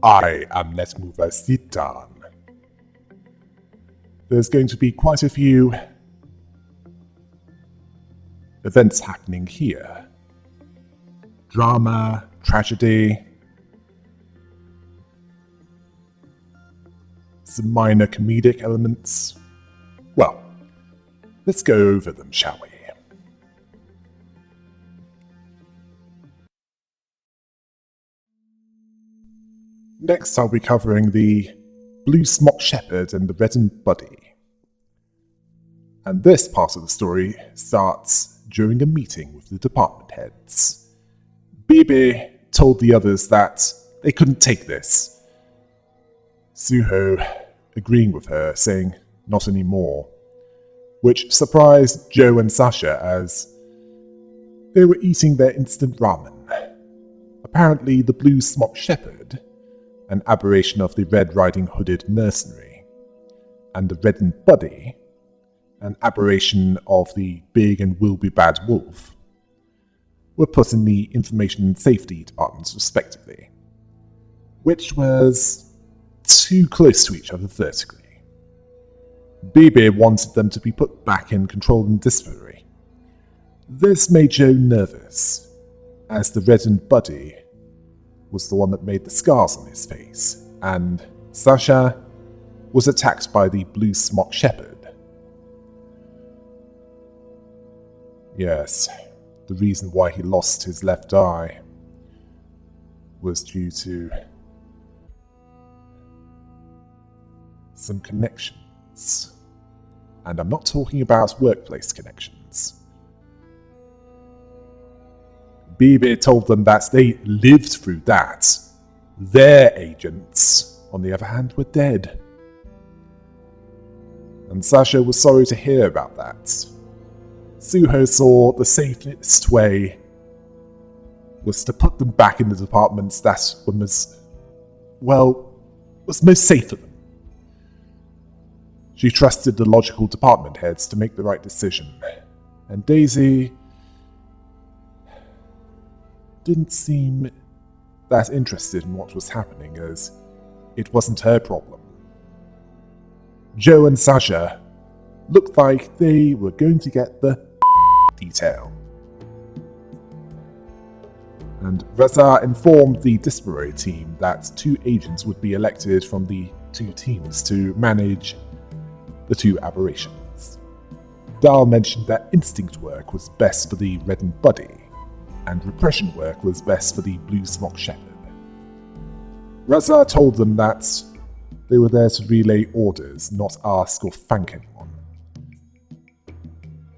I am Let's Move Sitan. There's going to be quite a few events happening here. Drama, tragedy, some minor comedic elements. Well, let's go over them, shall we? Next, I'll be covering the Blue Smocked Shepherd and the Reddened Buddy. And this part of the story starts during a meeting with the department heads. Bibi told the others that they couldn't take this. Suho agreeing with her, saying not anymore, which surprised Joe and Sasha as they were eating their instant ramen. Apparently the Blue Smocked Shepherd, an aberration of the Red Riding Hooded mercenary, and the Reddened Buddy, an aberration of the Big and Will Be Bad Wolf, were put in the Information and Safety departments respectively, which was too close to each other vertically. Bibi wanted them to be put back in control and disciplinary. This made Joe nervous, as the Reddened Buddy was the one that made the scars on his face, and Sasha was attacked by the Blue Smocked Shepherd. Yes, the reason why he lost his left eye was due to some connections. And I'm not talking about workplace connections. Bibi told them that they lived through that. Their agents, on the other hand, were dead. And Sasha was sorry to hear about that. Suho saw the safest way was to put them back in the departments that was most safe for them. She trusted the logical department heads to make the right decision, and Daisy didn't seem that interested in what was happening, as it wasn't her problem. Joe and Sasha looked like they were going to get the detail. And Reza informed the disciplinary team that 2 agents would be elected from the 2 teams to manage the 2 aberrations. Dahl mentioned that instinct work was best for the Reddened Buddy, and repression work was best for the Blue Smocked Shepherd. Reza told them that they were there to relay orders, not ask or thank anyone.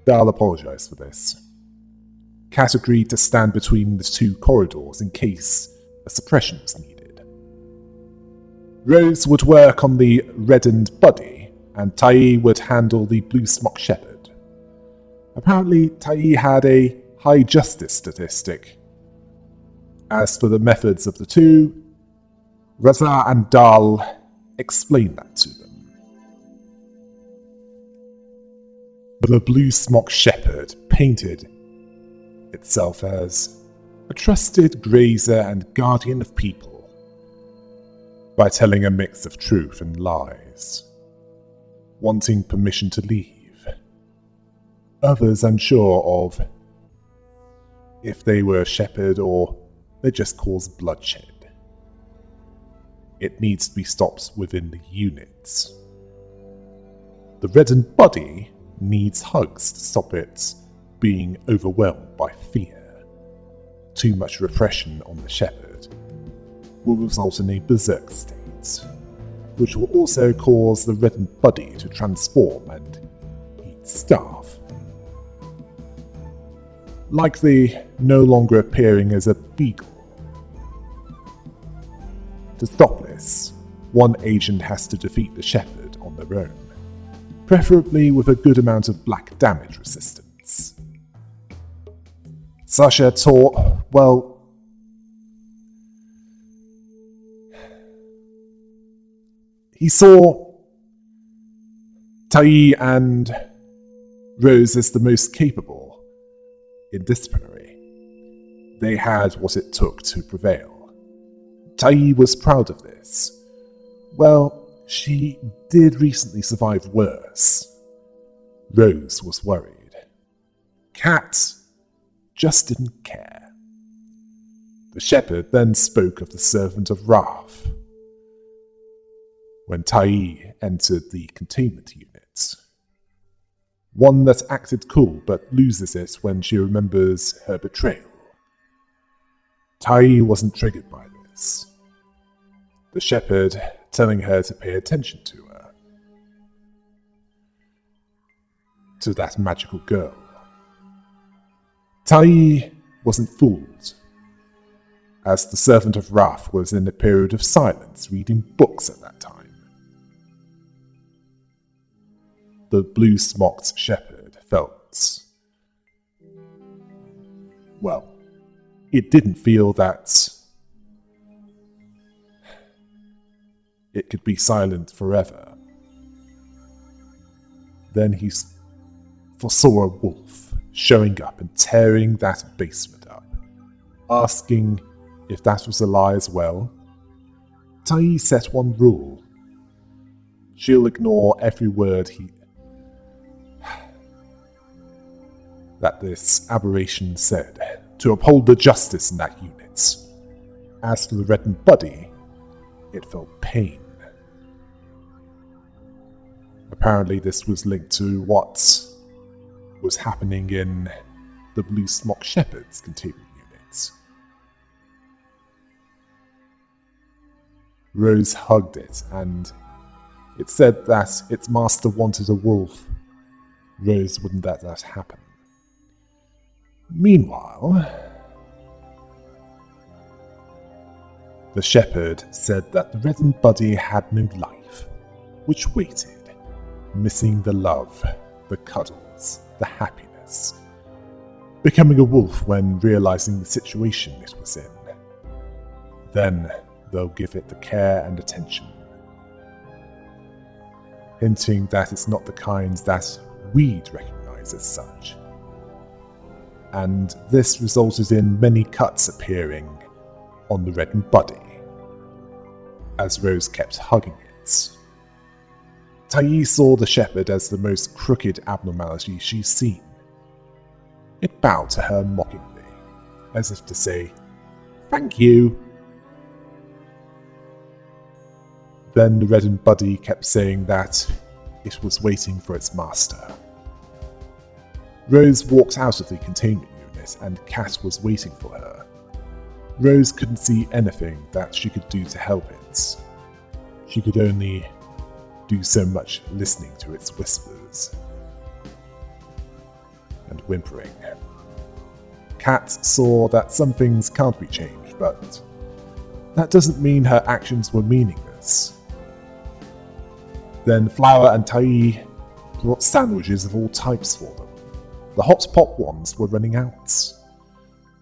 Dahl apologized for this. Kat agreed to stand between the 2 corridors in case a suppression was needed. Rose would work on the Reddened Buddy, and Tai would handle the Blue Smocked Shepherd. Apparently, Tai had a high justice statistic. As for the methods of the 2, Reza and Dahl explained that to them. The Blue Smocked Shepherd painted itself as a trusted grazer and guardian of people by telling a mix of truth and lies, wanting permission to leave, others unsure of if they were a shepherd or they just caused bloodshed. It needs to be stopped within the units. The Reddened Buddy needs hugs to stop it being overwhelmed by fear. Too much repression on the shepherd will result in a berserk state, which will also cause the Reddened Buddy to transform and eat staff. Likely no longer appearing as a beagle. To stop this, one agent has to defeat the shepherd on their own, preferably with a good amount of black damage resistance. Sasha taught, he saw Tai and Rose as the most capable in disciplinary. They had what it took to prevail. Tai was proud of this. Well, she did recently survive worse. Rose was worried. Kat just didn't care. The shepherd then spoke of the servant of wrath. When Tai entered the containment unit, one that acted cool but loses it when she remembers her betrayal. Tai wasn't triggered by this. The shepherd telling her to pay attention to her. To that magical girl. Tai wasn't fooled, as the servant of wrath was in a period of silence reading books at that time. The blue-smocked shepherd felt, well, it didn't feel that it could be silent forever. Then he foresaw a wolf showing up and tearing that basement up, asking if that was a lie as well. Tai set one rule. She'll ignore every word that this aberration said, to uphold the justice in that unit. As for the reddened body, it felt pain. Apparently this was linked to what was happening in the Blue Smock Shepherd's containment unit. Rose hugged it, and it said that its master wanted a wolf. Rose wouldn't let that happen. Meanwhile, the shepherd said that the reddened body had no life, which waited, missing the love, the cuddles, the happiness, becoming a wolf when realizing the situation it was in. Then they'll give it the care and attention, hinting that it's not the kind that we'd recognize as such. And this resulted in many cuts appearing on the reddened body, as Rose kept hugging it. Tai saw the shepherd as the most crooked abnormality she's seen. It bowed to her mockingly, as if to say, "Thank you." Then the reddened body kept saying that it was waiting for its master. Rose walked out of the containment unit and Kat was waiting for her. Rose couldn't see anything that she could do to help it. She could only do so much listening to its whispers and whimpering. Kat saw that some things can't be changed, but that doesn't mean her actions were meaningless. Then Flower and Tai brought sandwiches of all types for them. The hot pot ones were running out.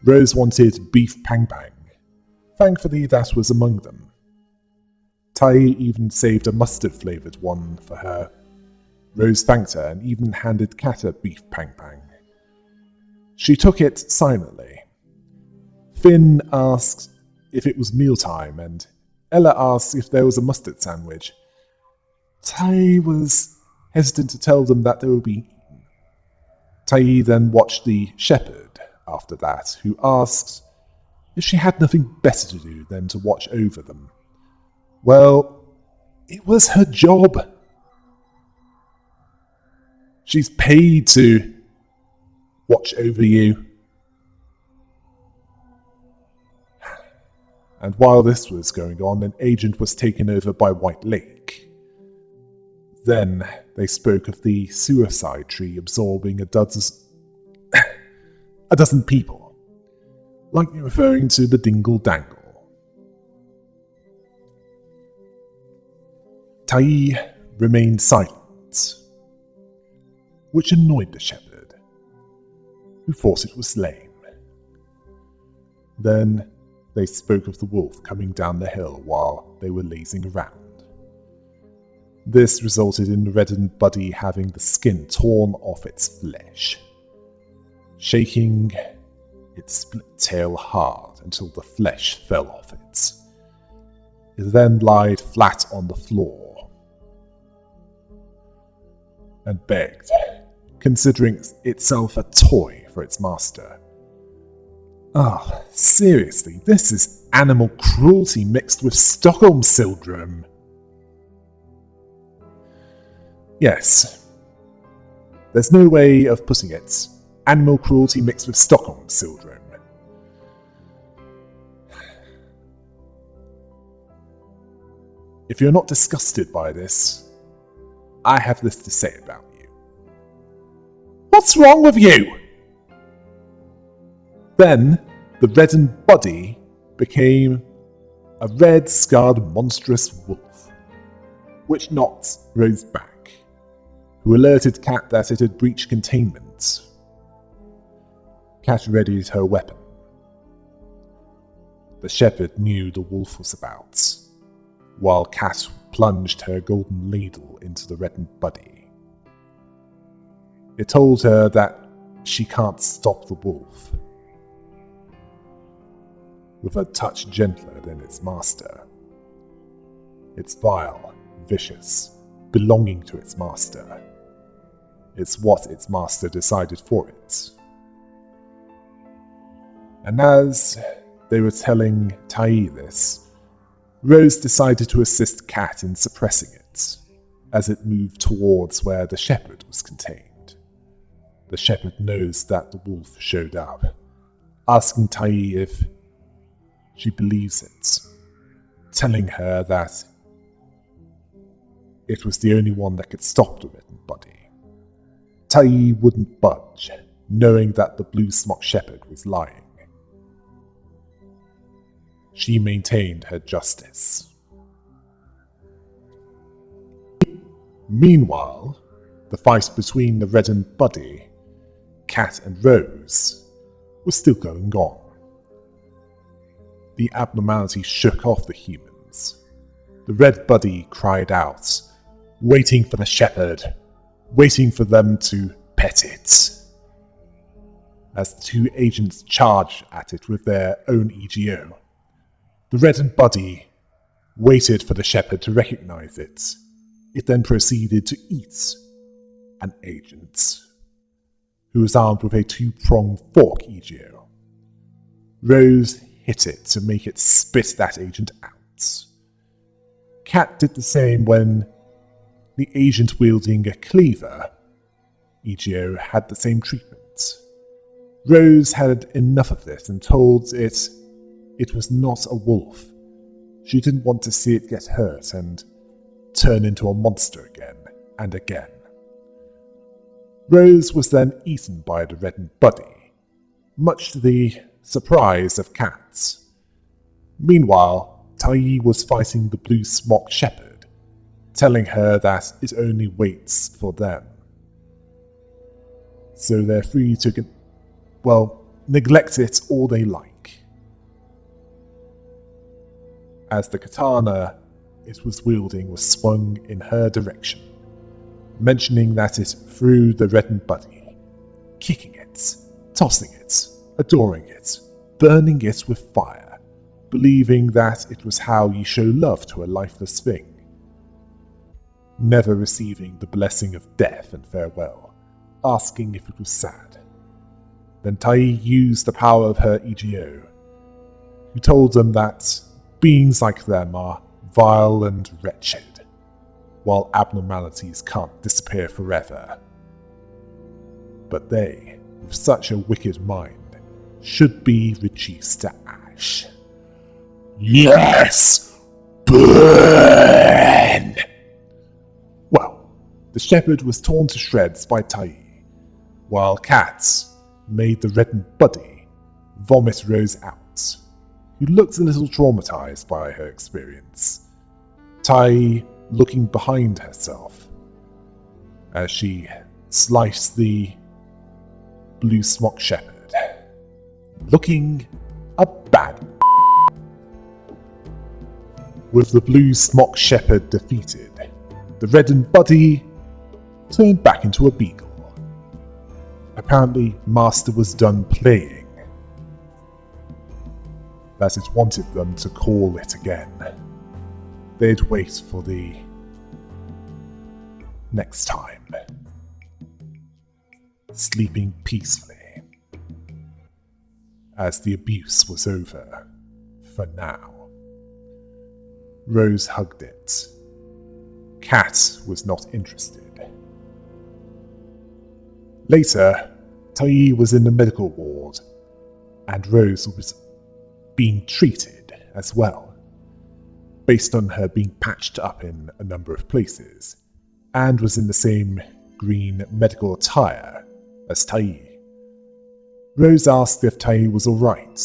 Rose wanted beef pang pang. Thankfully, that was among them. Tai even saved a mustard-flavoured one for her. Rose thanked her and even handed Kat a beef pang pang. She took it silently. Finn asked if it was mealtime, and Ella asked if there was a mustard sandwich. Tai was hesitant to tell them that they would be eaten. Tai then watched the shepherd after that, who asked if she had nothing better to do than to watch over them. Well, it was her job. She's paid to watch over you. And while this was going on, an agent was taken over by White Lake. Then they spoke of the suicide tree absorbing a dozen people, likely referring to the Dingle Dangle. Tai remained silent, which annoyed the shepherd, who thought it was lame. Then they spoke of the wolf coming down the hill while they were lazing around. This resulted in the reddened body having the skin torn off its flesh, shaking its split tail hard until the flesh fell off it, It then lied flat on the floor and begged, considering itself a toy for its master. Ah, seriously, this is animal cruelty mixed with Stockholm Syndrome. Yes, there's no way of putting it. Animal cruelty mixed with Stockholm Syndrome. If you're not disgusted by this, I have this to say about you. What's wrong with you? Then, the reddened body became a red, scarred, monstrous wolf, which knocked Rose back, who alerted Cat that it had breached containment. Cat readied her weapon. The shepherd knew the wolf was about, while Cat plunged her golden ladle into the reddened body. It told her that she can't stop the wolf, with a touch gentler than its master. It's vile, vicious, belonging to its master. It's what its master decided for it. And as they were telling Tai this, Rose decided to assist Cat in suppressing it, as it moved towards where the shepherd was contained. The shepherd knows that the wolf showed up, asking Tai if she believes it, telling her that it was the only one that could stop the reddened body. Tai wouldn't budge, knowing that the blue smock shepherd was lying. She maintained her justice. Meanwhile, the fight between the reddened body, Cat and Rose was still going on. The abnormality shook off the humans. The red body cried out, waiting for the shepherd, waiting for them to pet it. As the two agents charged at it with their own EGO, the reddened body waited for the shepherd to recognize it. It then proceeded to eat an agent, who was armed with a two-pronged fork EGO. Rose hit it to make it spit that agent out. Cat did the same when the agent wielding a cleaver EGO had the same treatment. Rose had enough of this and told it was not a wolf. She didn't want to see it get hurt and turn into a monster again and again. Rose was then eaten by the reddened body, much to the surprise of Cat. Meanwhile, Tai was fighting the blue smock shepherd, telling her that it only waits for them. So they're free to, neglect it all they like. As the katana it was wielding was swung in her direction, mentioning that it threw the reddened body, kicking it, tossing it, adoring it, burning it with fire, believing that it was how you show love to a lifeless thing, never receiving the blessing of death and farewell, asking if it was sad. Then Tai used the power of her EGO, who told them that beings like them are vile and wretched, while abnormalities can't disappear forever. But they, with such a wicked mind, should be reduced to ash. Yes! Burn! Well, the shepherd was torn to shreds by Tai, while Cat made the reddened body vomit Rose out, who looked a little traumatized by her experience. Tai looking behind herself as she sliced the blue smock shepherd, looking a bad. With the blue smock shepherd defeated, the reddened body turned back into a beagle. Apparently, Master was done playing, that it wanted them to call it again. they'd wait for the next time, sleeping peacefully, as the abuse was over for now. Rose hugged it. Kat was not interested. Later, Tai was in the medical ward, and Rose was being treated as well, based on her being patched up in a number of places, and was in the same green medical attire as Tai. Rose asked if Tai was alright.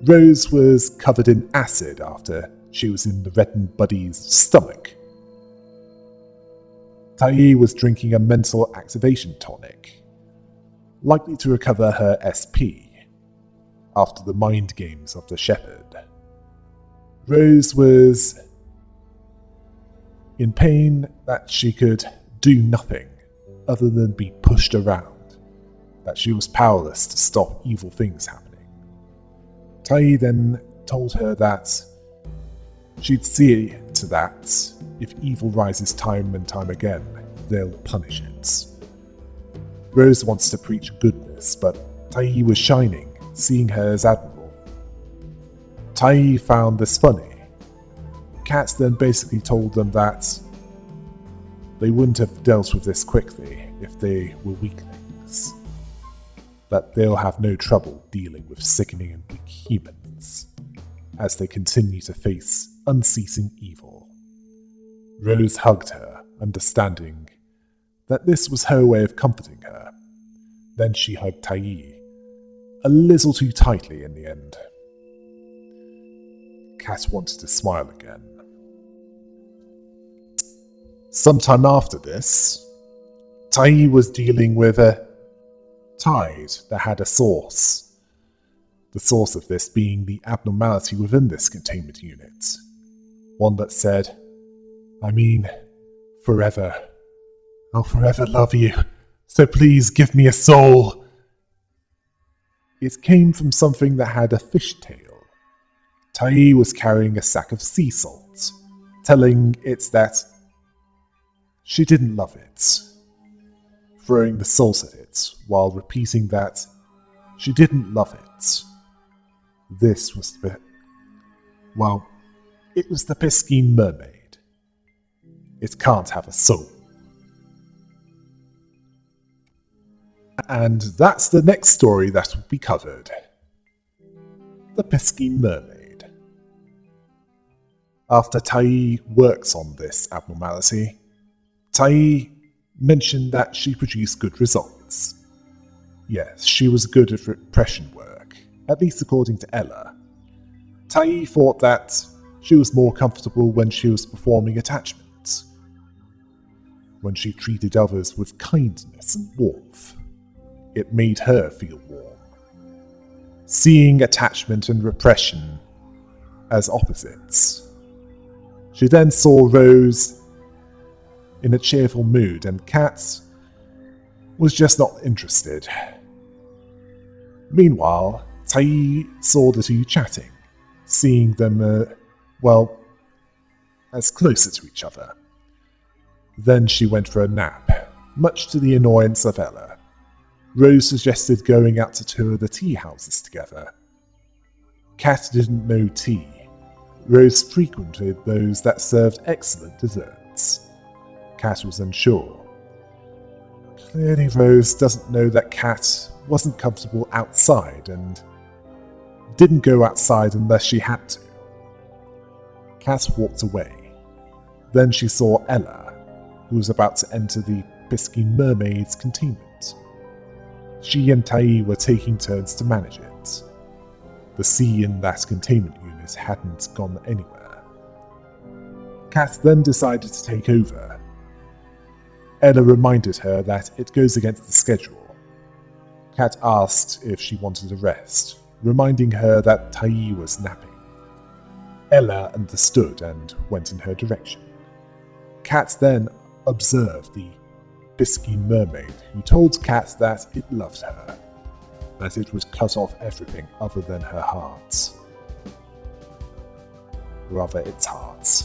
Rose was covered in acid after she was in the Reddened buddy's stomach. Tai was drinking a mental activation tonic, likely to recover her SP after the mind games of the shepherd. Rose was in pain that she could do nothing other than be pushed around, that she was powerless to stop evil things happening. Tai then told her that she'd see to that if evil rises time and time again, they'll punish it. Rose wants to preach goodness, but Tai was shining, seeing her as admirable. Tai found this funny. Kat then basically told them that they wouldn't have dealt with this quickly if they were weaklings, that they'll have no trouble dealing with sickening and weak humans as they continue to face unceasing evil. Rose hugged her, understanding that this was her way of comforting her. Then she hugged Tai, a little too tightly in the end. Kat wanted to smile again. Sometime after this, Tai was dealing with a tide that had a source. The source of this being the abnormality within this containment unit. One that said, forever. I'll forever love you, so please give me a soul. It came from something that had a fishtail. Tai was carrying a sack of sea salt, telling it that she didn't love it, throwing the salt at it while repeating that she didn't love it. This was it was the Piscine Mermaid. It can't have a soul. And that's the next story that will be covered. The Piscine Mermaid. After Tai works on this abnormality, Tai mentioned that she produced good results. Yes, she was good at repression work, at least according to Ella. Tai thought that she was more comfortable when she was performing attachments, when she treated others with kindness and warmth. It made her feel warm. Seeing attachment and repression as opposites. She then saw Rose in a cheerful mood, and Kat was just not interested. Meanwhile, Tai saw the two chatting, seeing them, as closer to each other. Then she went for a nap, much to the annoyance of Ella. Rose suggested going out to tour the tea houses together. Kat didn't know tea. Rose frequented those that served excellent desserts. Kat was unsure. Clearly Rose doesn't know that Kat wasn't comfortable outside and didn't go outside unless she had to. Kat walked away. Then she saw Ella, who was about to enter the Piscine Mermaid's containment. She and Tai were taking turns to manage it. The sea in that containment unit hadn't gone anywhere. Kat then decided to take over. Ella reminded her that it goes against the schedule. Kat asked if she wanted a rest, reminding her that Tai was napping. Ella understood and went in her direction. Kat then observed the Piscine Mermaid, who told Kat that it loved her, that it would cut off everything other than her heart. Rather, its heart.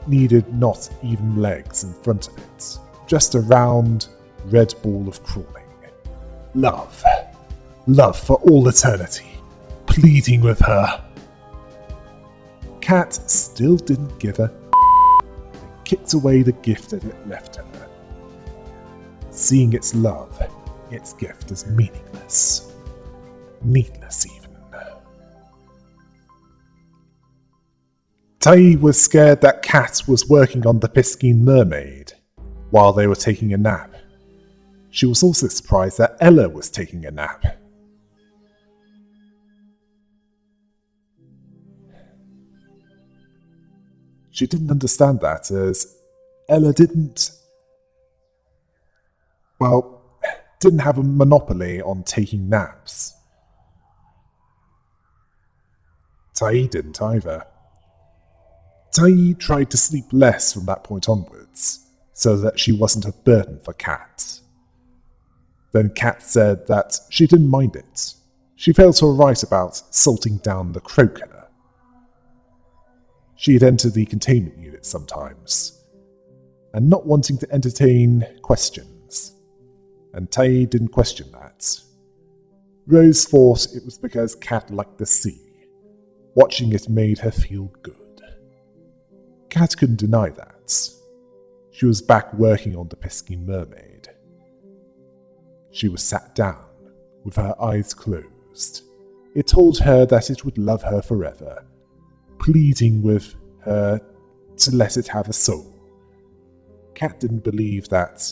needed not even legs in front of it, just a round, red ball of crawling. Love. Love for all eternity, pleading with her. Cat still didn't give a and kicked away the gift that it left her. Seeing its love, its gift as meaningless. Needless even. Tai was scared that Cat was working on the Piscine Mermaid while they were taking a nap. She was also surprised that Ella was taking a nap. She didn't understand that, as Ella didn't have a monopoly on taking naps. Tai didn't either. Tai tried to sleep less from that point onwards, so that she wasn't a burden for Cat. Then Cat said that she didn't mind it. She felt alright about salting down the croaker. She'd enter the containment unit sometimes, and not wanting to entertain questions. And Tai didn't question that. Rose thought it was because Cat liked the sea. Watching it made her feel good. Cat couldn't deny that. She was back working on the Piscine Mermaid. She was sat down, with her eyes closed. It told her that it would love her forever, pleading with her to let it have a soul. Cat didn't believe that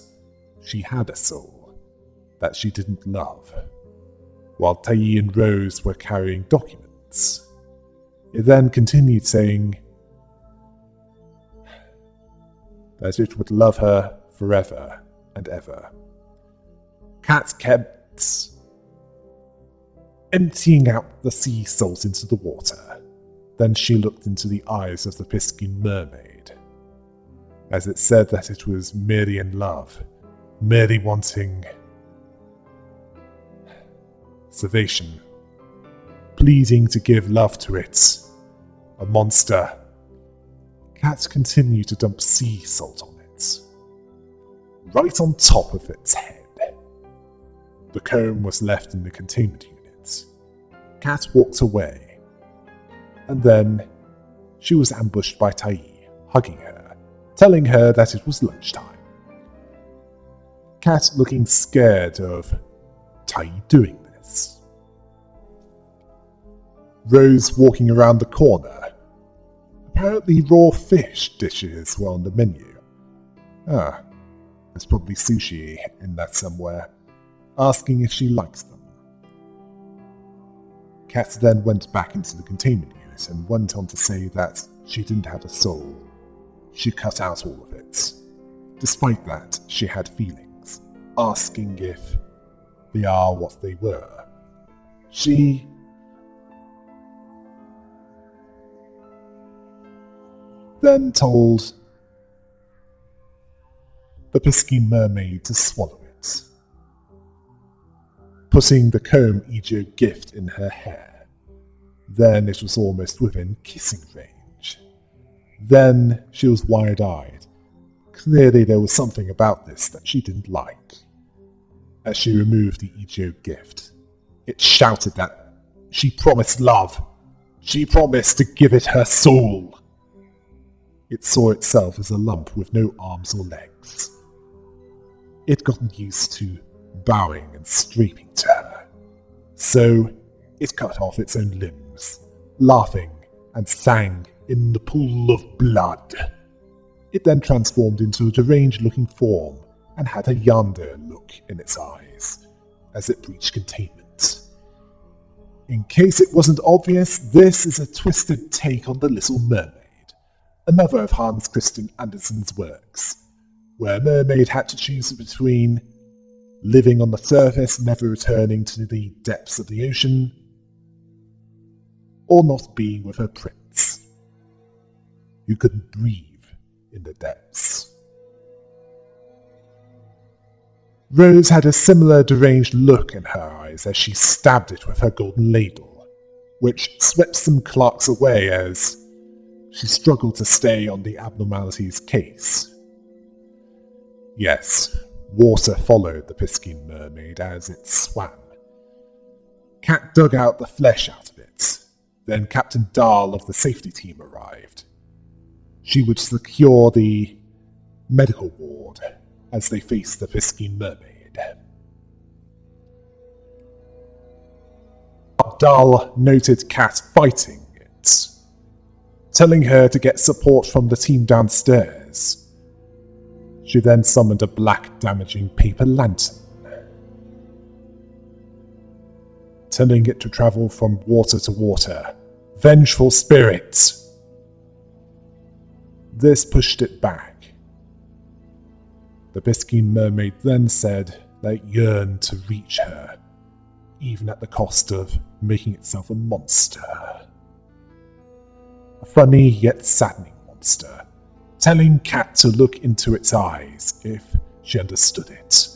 she had a soul, that she didn't love, while Tai and Rose were carrying documents. It then continued saying that it would love her forever and ever. Cat kept emptying out the sea salt into the water. Then she looked into the eyes of the Piscine Mermaid, as it said that it was merely in love, merely wanting salvation, pleading to give love to it, a monster. Cat continued to dump sea salt on it, right on top of its head. The comb was left in the containment unit. Cat walked away, and then she was ambushed by Tai, hugging her, telling her that it was lunchtime. Cat looking scared of Tai doing this. Rose walking around the corner. Apparently raw fish dishes were on the menu. There's probably sushi in that somewhere, asking if she likes them. Cat then went back into the containment unit and went on to say that she didn't have a soul. She cut out all of it. Despite that, she had feelings, asking if they are what they were. She then told the Piscine Mermaid to swallow it, putting the comb Ijo gift in her hair. Then it was almost within kissing range. Then she was wide-eyed. Clearly there was something about this that she didn't like. As she removed the Ijo gift, it shouted that she promised love. She promised to give it her soul. It saw itself as a lump with no arms or legs. It gotten used to bowing and scraping to her. So it cut off its own limbs, laughing, and sang in the pool of blood. It then transformed into a deranged-looking form and had a yandere look in its eyes as it breached containment. In case it wasn't obvious, this is a twisted take on The Little Mermaid, another of Hans Christian Andersen's works, where a mermaid had to choose between living on the surface, never returning to the depths of the ocean, or not being with her prince, who couldn't breathe in the depths. Rose had a similar deranged look in her eyes as she stabbed it with her golden ladle, which swept some clerks away as She struggled to stay on the abnormality's case. Yes, water followed the Piscine Mermaid as it swam. Cat dug out the flesh out of it. Then Captain Dahl of the safety team arrived. She would secure the medical ward as they faced the Piscine Mermaid. Dahl noted Cat fighting it, telling her to get support from the team downstairs. She then summoned a black damaging paper lantern, telling it to travel from water to water. Vengeful spirits! This pushed it back. The Piscine Mermaid then said that it yearned to reach her, even at the cost of making itself a monster. A funny yet saddening monster, telling Cat to look into its eyes if she understood it,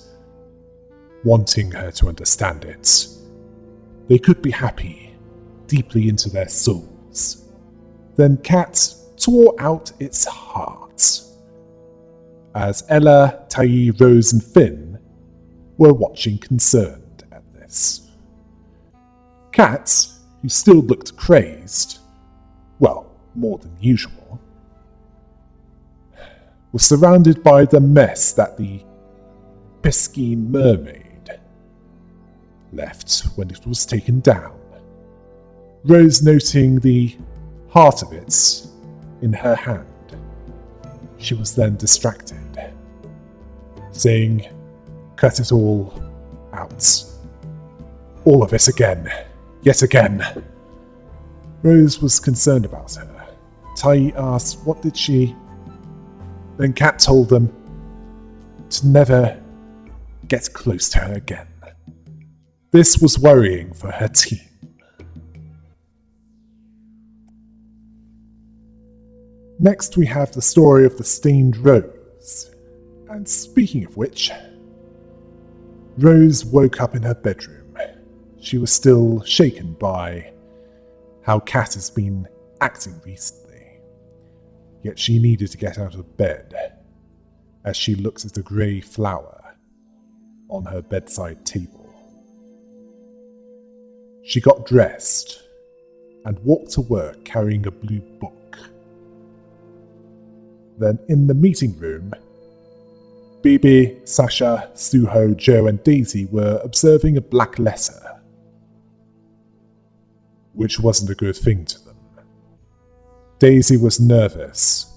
wanting her to understand it. They could be happy, deeply into their souls. Then Cat tore out its heart, as Ella, Tai, Rose and Finn were watching concerned at this. Cat, who still looked crazed, well, more than usual, was surrounded by the mess that the Piscine Mermaid left when it was taken down. Rose noting the heart of it in her hand. She was then distracted, saying, "Cut it all out. All of it again. Yet again." Rose was concerned about her. Tai asked, what did she... Then Cat told them to never get close to her again. This was worrying for her team. Next we have the story of the stained rose. And speaking of which, Rose woke up in her bedroom. She was still shaken by how Cat has been acting recently. Yet she needed to get out of bed as she looked at a grey flower on her bedside table. She got dressed and walked to work carrying a blue book. Then in the meeting room, Bibi, Sasha, Suho, Joe and Daisy were observing a black letter, which wasn't a good thing to them. Daisy was nervous,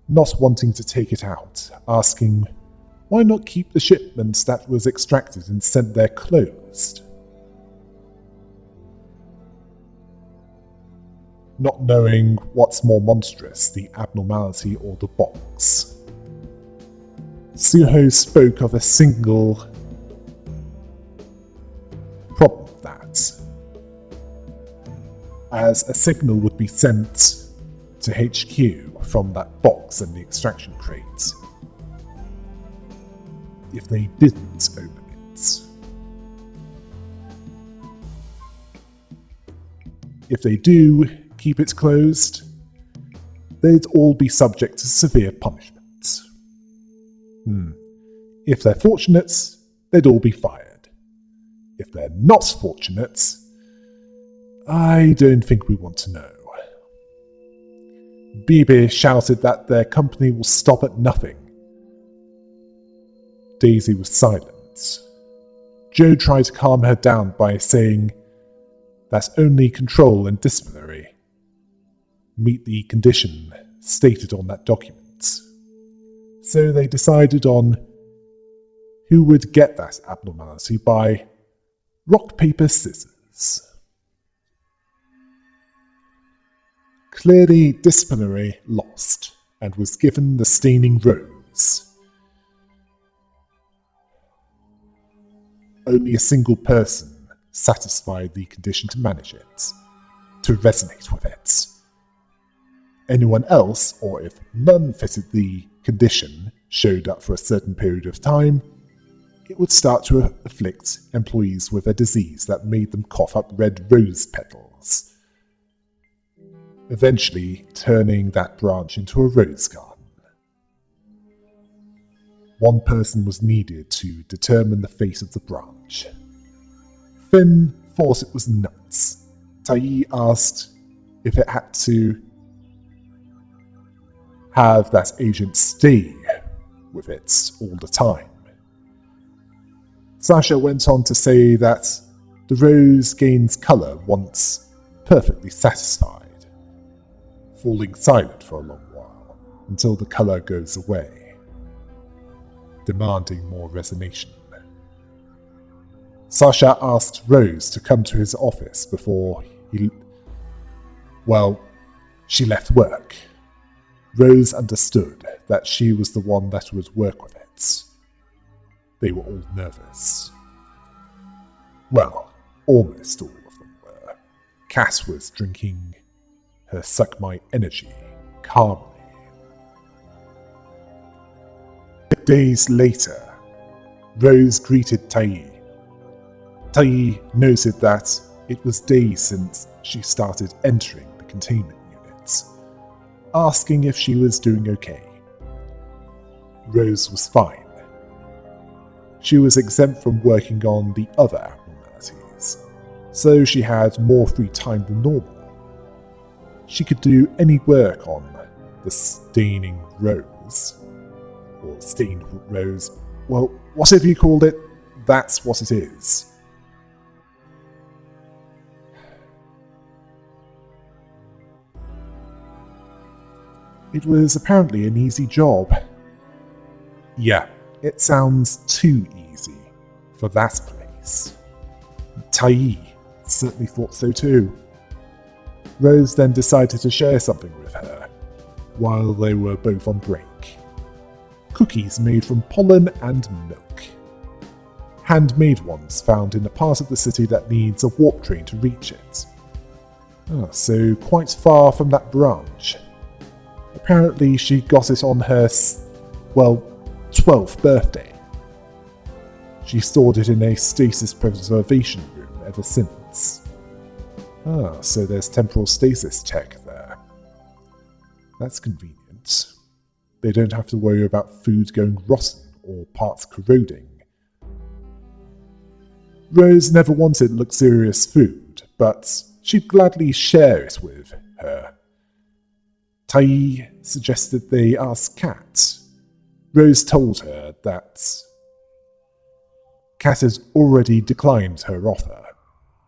not wanting to take it out, asking, why not keep the shipment that was extracted and sent there closed? Not knowing what's more monstrous, the abnormality or the box. Suho spoke of a single problem with that, as a signal would be sent to HQ from that box and the extraction crate if they didn't open it. If they do keep it closed, they'd all be subject to severe punishment. If they're fortunate, they'd all be fired. If they're not fortunate, I don't think we want to know. Bibi shouted that their company will stop at nothing. Daisy was silent. Joe tried to calm her down by saying that only control and disciplinary meet the condition stated on that document. So they decided on who would get that abnormality by rock, paper, scissors. Clearly, disciplinary lost and was given the staining rose. Only a single person satisfied the condition to manage it, to resonate with it. Anyone else, or if none fitted the condition, showed up for a certain period of time, it would start to afflict employees with a disease that made them cough up red rose petals. eventually turning that branch into a rose garden. One person was needed to determine the fate of the branch. Finn thought it was nuts. Tai asked if it had to have that agent stay with it all the time. Sasha went on to say that the rose gains colour once perfectly satisfied, falling silent for a long while until the colour goes away, demanding more resonation. Sasha asked Rose to come to his office before she left work. Rose understood that she was the one that would work with it. They were all nervous. Well, almost all of them were. Kat was drinking her Suck My Energy calmly. Days later, Rose greeted Tai. Tai noted that it was days since she started entering the containment units, asking if she was doing okay. Rose was fine. She was exempt from working on the other abnormalities, so she had more free time than normal. She could do any work on the staining rose, or stained rose, well, whatever you called it, that's what it is. It was apparently an easy job. Yeah, it sounds too easy for that place. Tai certainly thought so too. Rose then decided to share something with her while they were both on break. Cookies made from pollen and milk. Handmade ones found in a part of the city that needs a warp train to reach it. So quite far from that branch. Apparently she got it on her, 12th birthday. She stored it in a stasis preservation room ever since. So there's temporal stasis tech there. That's convenient. They don't have to worry about food going rotten or parts corroding. Rose never wanted luxurious food, but she'd gladly share it with her. Tai suggested they ask Kat. Rose told her that Kat had already declined her offer,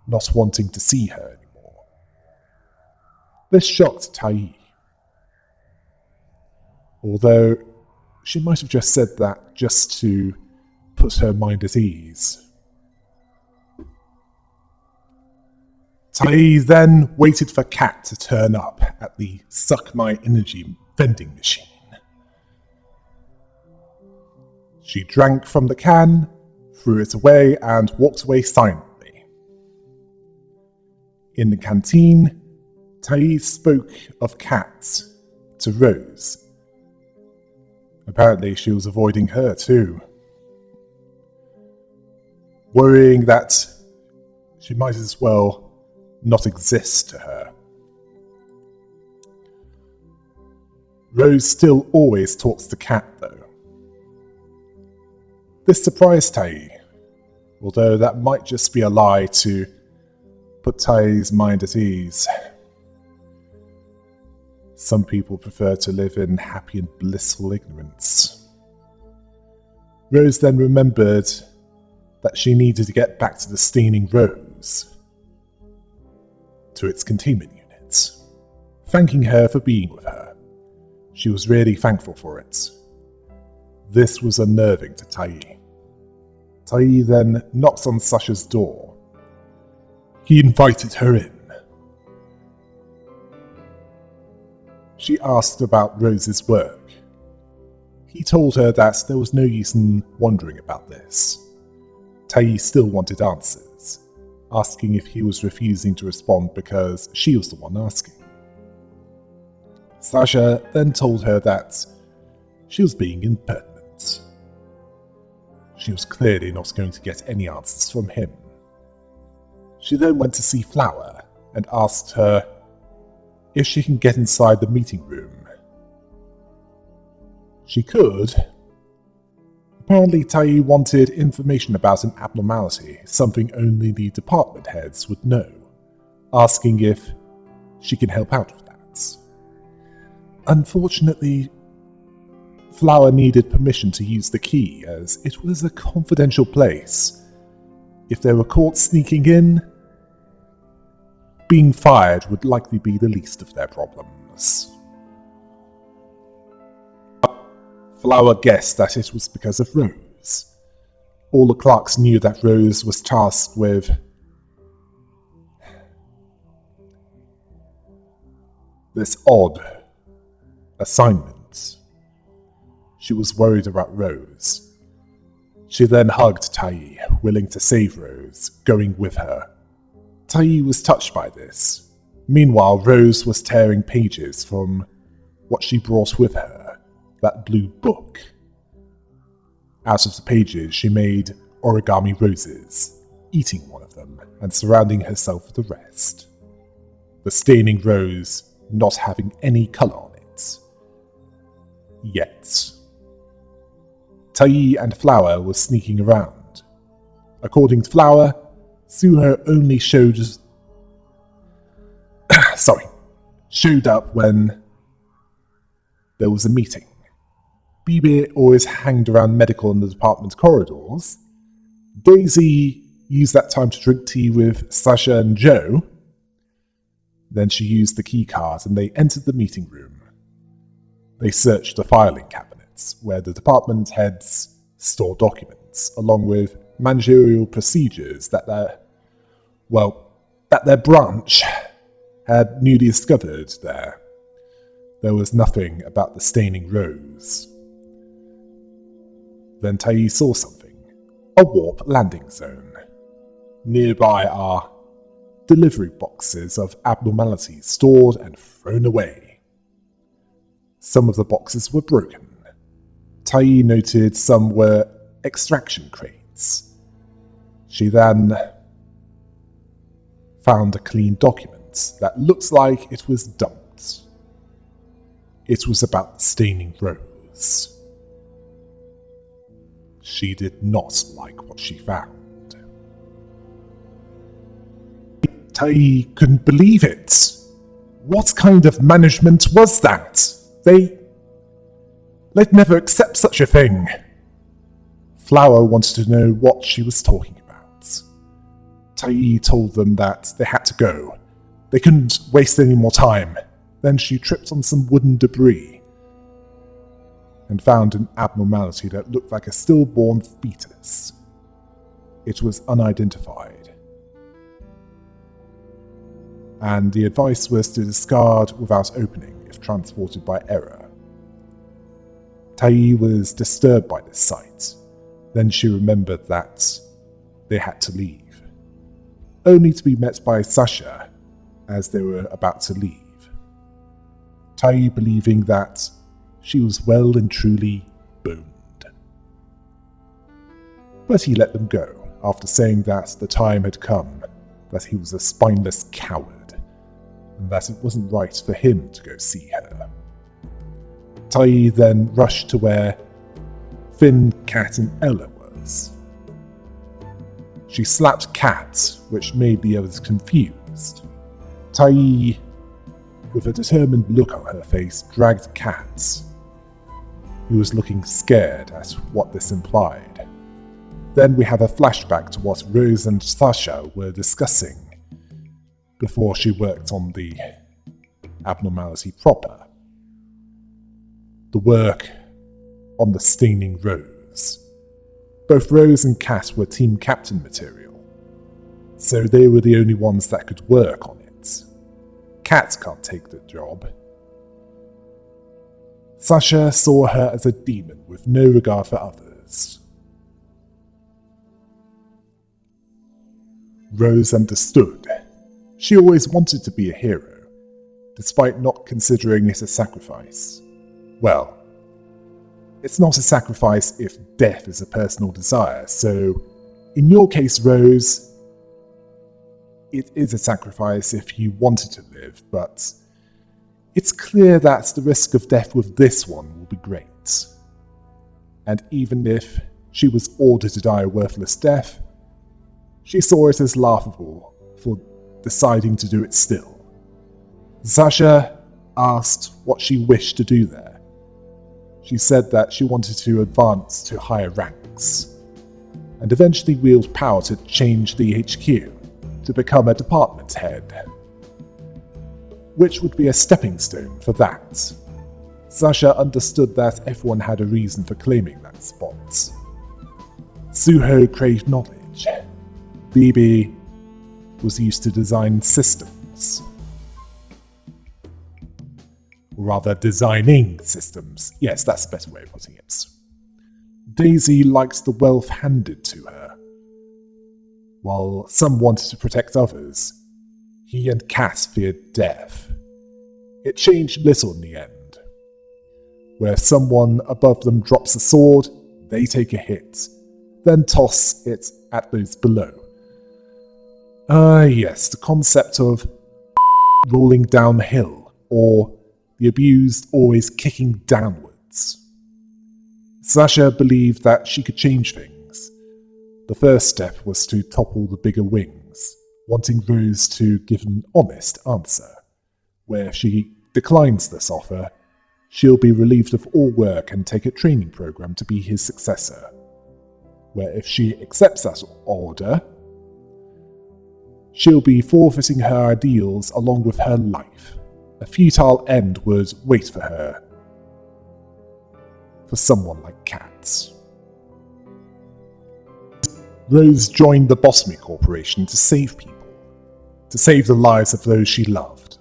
not wanting to see her anymore. This shocked Tai, although she might have just said that just to put her mind at ease. Tai then waited for Kat to turn up at the Suck My Energy vending machine. She drank from the can, threw it away, and walked away silently. In the canteen, Tai spoke of Kat to Rose. Apparently she was avoiding her too, worrying that she might as well not exist to her. Rose still always talks to Kat though. This surprised Tai, although that might just be a lie to put Tai's mind at ease. Some people prefer to live in happy and blissful ignorance. Rose then remembered that she needed to get back to the staining rose, to its containment unit, thanking her for being with her. She was really thankful for it. This was unnerving to Tai. Tai then knocked on Sasha's door. He invited her in. She asked about Rose's work. He told her that there was no use in wondering about this. Tai still wanted answers, asking if he was refusing to respond because she was the one asking. Sasha then told her that she was being impertinent. She was clearly not going to get any answers from him. She then went to see Flower and asked her if she can get inside the meeting room. She could. Apparently, Tai wanted information about an abnormality, something only the department heads would know, asking if she can help out with that. Unfortunately, Flower needed permission to use the key, as it was a confidential place. If they were caught sneaking in, being fired would likely be the least of their problems. Flower guessed that it was because of Rose. All the clerks knew that Rose was tasked with this odd assignment. She was worried about Rose. She then hugged Tai, willing to save Rose, going with her. Tai was touched by this. Meanwhile, Rose was tearing pages from what she brought with her, that blue book. Out of the pages, she made origami roses, eating one of them and surrounding herself with the rest. The staining rose not having any colour on it. Yet. Tai and Flower were sneaking around. According to Flower, Suho only showed up when there was a meeting. Bibi always hanged around medical in the department corridors. Daisy used that time to drink tea with Sasha and Joe. Then she used the key card and they entered the meeting room. They searched the filing cabinets, where the department heads store documents, along with managerial procedures that their branch had newly discovered there. There was nothing about the staining rose. Then Tai saw something. A warp landing zone. Nearby are delivery boxes of abnormalities stored and thrown away. Some of the boxes were broken. Tai noted some were extraction crates. She then found a clean document that looks like it was dumped. It was about the staining rose. She did not like what she found. Tai couldn't believe it. What kind of management was that? They'd never accept such a thing. Flower wanted to know what she was talking about. Tai told them that they had to go. They couldn't waste any more time. Then she tripped on some wooden debris and found an abnormality that looked like a stillborn fetus. It was unidentified. And the advice was to discard without opening if transported by error. Tai was disturbed by this sight. Then she remembered that they had to leave, only to be met by Sasha as they were about to leave. Tai believing that she was well and truly boned. But he let them go, after saying that the time had come, that he was a spineless coward, and that it wasn't right for him to go see her. Tai then rushed to where Finn, Kat, and Ella was. She slapped Kat, which made the others confused. Tai, with a determined look on her face, dragged Kat, who was looking scared at what this implied. Then we have a flashback to what Rose and Sasha were discussing before she worked on the abnormality proper. The work on the staining rose. Both Rose and Kat were team captain material, so they were the only ones that could work on it. Kat can't take the job. Sasha saw her as a demon with no regard for others. Rose understood. She always wanted to be a hero, despite not considering it a sacrifice. Well, it's not a sacrifice if death is a personal desire, so in your case, Rose, it is a sacrifice if you wanted to live, but It's clear that the risk of death with this one will be great. And even if she was ordered to die a worthless death, she saw it as laughable for deciding to do it still. Sasha asked what she wished to do there. She said that she wanted to advance to higher ranks, and eventually wield power to change the HQ to become a department head, which would be a stepping stone for that. Sasha understood that everyone had a reason for claiming that spot. Suho craved knowledge. BB was used to design systems. Or rather, designing systems. Yes, that's a better way of putting it. Daisy liked the wealth handed to her. While some wanted to protect others, he and Kat feared death. It changed little in the end. Where someone above them drops a sword, they take a hit, then toss it at those below. Yes, the concept of rolling downhill, or the abused always kicking downwards. Sasha believed that she could change things. The first step was to topple the bigger wings, wanting Rose to give an honest answer. Where if she declines this offer, she'll be relieved of all work and take a training program to be his successor. Where if she accepts that order, she'll be forfeiting her ideals along with her life. A futile end would wait for her. For someone like Kat. Rose joined the Lobotomy Corporation to save people. To save the lives of those she loved.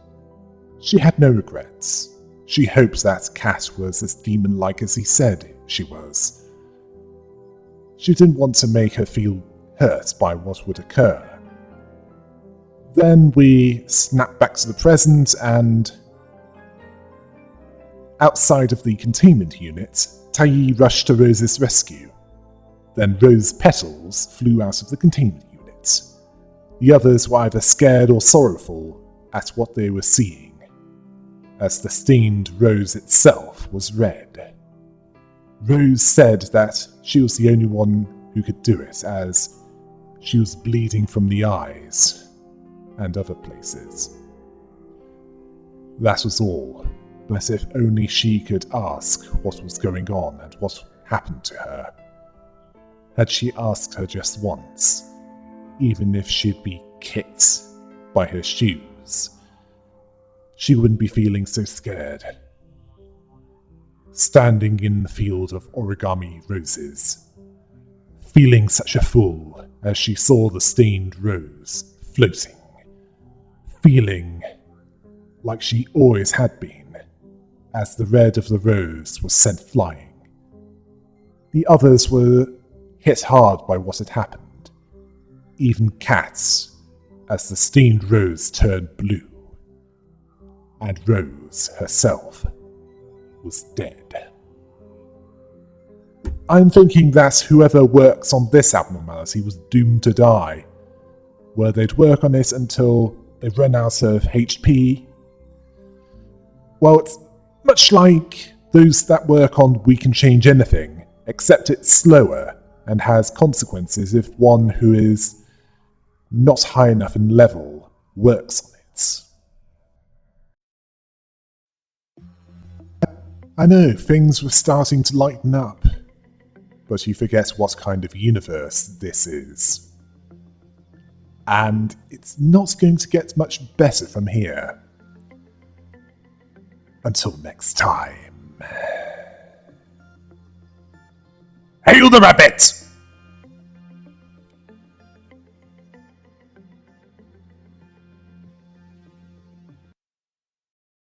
She had no regrets. She hoped that Kat was as demon-like as he said she was. She didn't want to make her feel hurt by what would occur. Then we snap back to the present, and outside of the containment unit, Tai rushed to Rose's rescue. Then Rose Petals flew out of the containment unit. The others were either scared or sorrowful at what they were seeing, as the stained rose itself was red. Rose said that she was the only one who could do it, as she was bleeding from the eyes and other places. That was all, but if only she could ask what was going on and what happened to her. Had she asked her just once, even if she'd be kicked by her shoes, she wouldn't be feeling so scared. Standing in the field of origami roses, feeling such a fool as she saw the stained rose floating, feeling like she always had been, as the red of the rose was sent flying. The others were hit hard by what had happened, even Kat's, as the stained rose turned blue, and Rose herself was dead. I'm thinking that whoever works on this abnormality was doomed to die, where they'd work on it until they run out of HP. Well, it's much like those that work on We Can Change Anything, except it's slower and has consequences if one who is not high enough in level works on it. I know, things were starting to lighten up, but you forget what kind of universe this is. And it's not going to get much better from here. Until next time. Hail the rabbit!